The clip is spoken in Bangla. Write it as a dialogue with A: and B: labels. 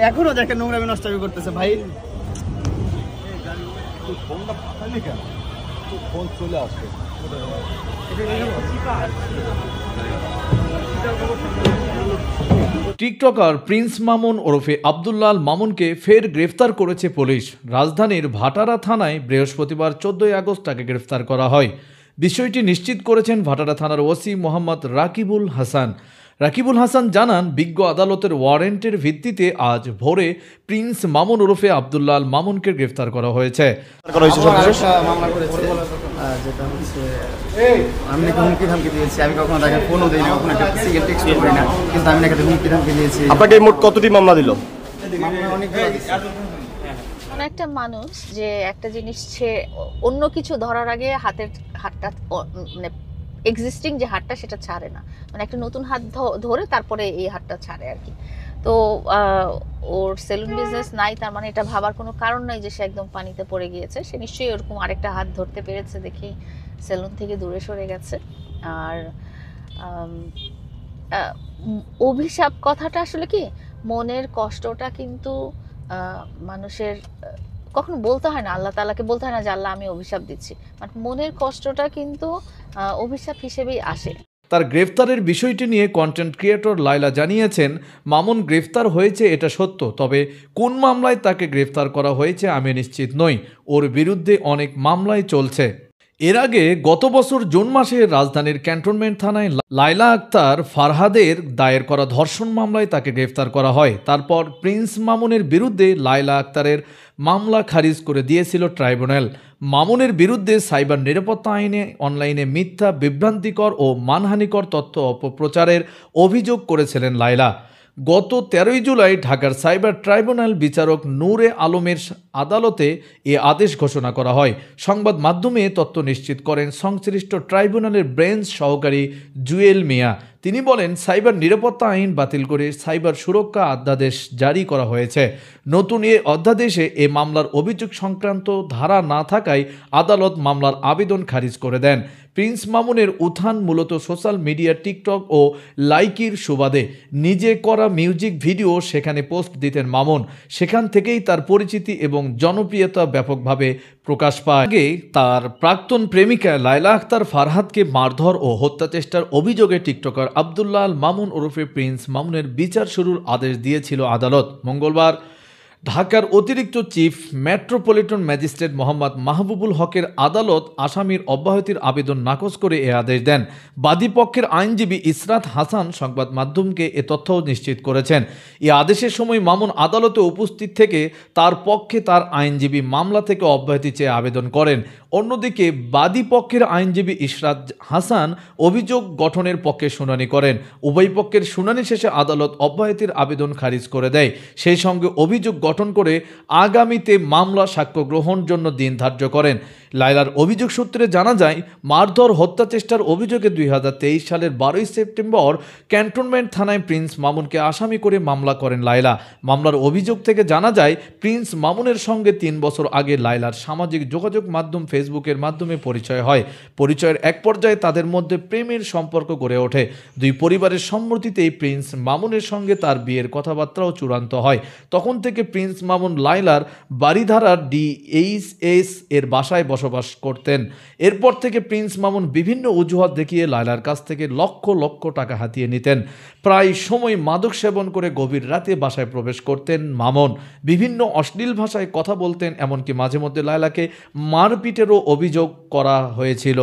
A: এখনো দেখেন নোংরামি নষ্টামি করতেছে ভাই।
B: টিকটকার প্রিন্স মামুন ওরফে আব্দুল্লাহ মামুনকে ফের গ্রেফতার করেছে পুলিশ। রাজধানীর ভাটারা থানায় বৃহস্পতিবার 14 আগস্ট তাকে গ্রেফতার করা হয়। বিষয়টি নিশ্চিত করেছেন ভাটারা থানার ওসি মোহাম্মদ রাকিবুল হাসান। রাকিবুল হাসান জানান, বিজ্ঞ আদালতের ওয়ারেন্টের ভিত্তিতে আজ ভোরে প্রিন্স মামুন ওরফে আব্দুল্লাহ মামুনকে গ্রেফতার করা হয়েছে।
A: আমি হুমকি ধামকি দিয়েছি, আমি কখনো তাকে ফোনও দিই না, কখনো একটা সিঙ্গেল টেক্সট করি না, কিন্তু আমি নাকি হুমকি ধামকি দিয়েছি।
C: আপনাকে মোট কতটি মামলা দিল?
D: কোন একটা মানুষ যে একটা জিনিস অন্য কিছু ধরার আগে হাতটা মানে এক্সিস্টিং যে হাতটা সেটা ছাড়ে না, মানে একটা নতুন হাত ধরে তারপরে এই হাতটা ছাড়ে আর কি। তো ওর সেলুন বিজনেস নাই, তার মানে এটা ভাবার কোনো কারণ নাই যে সে একদম পানিতে পড়ে গিয়েছে। সে নিশ্চয়ই ওরকম আরেকটা হাত ধরতে পেরেছে দেখেই সেলুন থেকে দূরে সরে গেছে। আর অভিশাপ কথাটা আসলে কি, মনের কষ্টটা কিন্তু মানুষের কখনো বলতে হয় না, আল্লাহ তাআলাকে বলতে হয় না যে আল্লাহ আমি অভিশাপ দিচ্ছি, মানে মনের কষ্টটা কিন্তু অভিশাপ হিসেবেই আসে।
B: তার গ্রেফতারের বিষয়টি নিয়ে কন্টেন্ট ক্রিয়েটর লাইলা জানিয়েছেন, মামুন গ্রেফতার হয়েছে এটা সত্য, তবে কোন মামলায় তাকে গ্রেফতার করা হয়েছে আমি নিশ্চিত নই। ওর বিরুদ্ধে অনেক মামলাই চলছে। এর আগে গত বছর জুন মাসে রাজধানীর ক্যান্টনমেন্ট থানায় লায়লা আক্তার ফারহাদের দায়ের করা ধর্ষণ মামলায় তাকে গ্রেফতার করা হয়। তারপর প্রিন্স মামুনের বিরুদ্ধে লায়লা আক্তারের মামলা খারিজ করে দিয়েছিল ট্রাইব্যুনাল। মামুনের বিরুদ্ধে সাইবার নিরাপত্তা আইনে অনলাইনে মিথ্যা, বিভ্রান্তিকর ও মানহানিকর তথ্য অপপ্রচারের অভিযোগ করেছিলেন লায়লা। গত 13 জুলাই ঢাকার সাইবার ট্রাইব্যুনাল বিচারক নূরে আলমের আদালতে এ আদেশ ঘোষণা করা হয়। সংবাদ মাধ্যমে তথ্য নিশ্চিত করেন সংশ্লিষ্ট ট্রাইব্যুনালের ব্রেঞ্চ সহকারী জুয়েল মিয়া। তিনি বলেন, সাইবার নিরাপত্তা আইন বাতিল করে সাইবার সুরক্ষা অধ্যাদেশ জারি করা হয়েছে। নতুন এ অধ্যাদেশে এ মামলার অভিযোগ সংক্রান্ত ধারা না থাকায় আদালত মামলার আবেদন খারিজ করে দেন। প্রিন্স মামুনের উত্থান মূলত সোশ্যাল মিডিয়া, টিকটক ও লাইকির সুবাদে। নিজে করা মিউজিক ভিডিও সেখানে পোস্ট দিতেন মামুন। সেখান থেকেই তার পরিচিতি এবং জনপ্রিয়তা ব্যাপকভাবে প্রকাশ পায়। আগে তার প্রাক্তন প্রেমিকা লায়লা আক্তার ফারহাদকে মারধর ও হত্যা চেষ্টার অভিযোগে টিকটকার আব্দুল্লাহ মামুন ওরফে প্রিন্স মামুনের বিচার শুরুর আদেশ দিয়েছিল আদালত। মঙ্গলবার ঢাকার অতিরিক্ত chief metropolitan magistrate Mohammad Mahbubul হকের আদালত আসামির অব্যাহতির আবেদন নাকচ করে এ আদেশ দেন। বাদীপক্ষের আইনজীবী ইসরাত হাসান সংবাদ মাধ্যমকে এ তথ্য নিশ্চিত করেছেন। এ আদেশের সময় মামুন আদালতে উপস্থিত থেকে তার পক্ষে তার আইনজীবী মামলা থেকে অব্যাহতি চেয়ে আবেদন করেন। অন্যদিকে বাদীপক্ষের আইনজীবী ইসরাত হাসান অভিযোগ গঠনের পক্ষে শুনানি করেন। উভয় পক্ষের শুনানি শেষে আদালত অব্যাহতির আবেদন খারিজ করে দেয়। সেই সঙ্গে অভিযোগ গঠন করে আগামীতে মামলা সাক্ষ্য গ্রহণের জন্য দিন ধার্য করেন। লায়লার অভিযোগ সূত্রে জানা যায়, মারধর, হত্যা চেষ্টার অভিযোগে 2023 সালের 12 সেপ্টেম্বর ক্যান্টনমেন্ট থানায় প্রিন্স মামুনকে আসামি করে মামলা করেন লায়লা। মামলার অভিযোগ থেকে জানা যায়, প্রিন্স মামুনের সঙ্গে 3 বছর আগে লায়লার সামাজিক যোগাযোগ মাধ্যম ফেসবুকের মাধ্যমে পরিচয় হয়। পরিচয়ের এক পর্যায়ে তাদের মধ্যে প্রেমের সম্পর্ক গড়ে ওঠে। দুই পরিবারের সম্মতিতেই প্রিন্স মামুনের সঙ্গে তার বিয়ের কথাবার্তাও চূড়ান্ত হয়। তখন থেকে প্রিন্স মামুন লায়লার বারিধারার DHS এর বাসায় বসবাস করতেন। এরপর থেকে প্রিন্স মামুন বিভিন্ন অজুহাত দেখিয়ে লায়লার কাছ থেকে লক্ষ লক্ষ টাকা হাতিয়ে নিতেন। প্রায় সময় মাদক সেবন করে গভীর রাতে বাসায় প্রবেশ করতেন মামুন। বিভিন্ন অশ্লীল ভাষায় কথা বলতেন, এমনকি মাঝে মধ্যে লায়লাকে মারপিটেরও অভিযোগ করা হয়েছিল।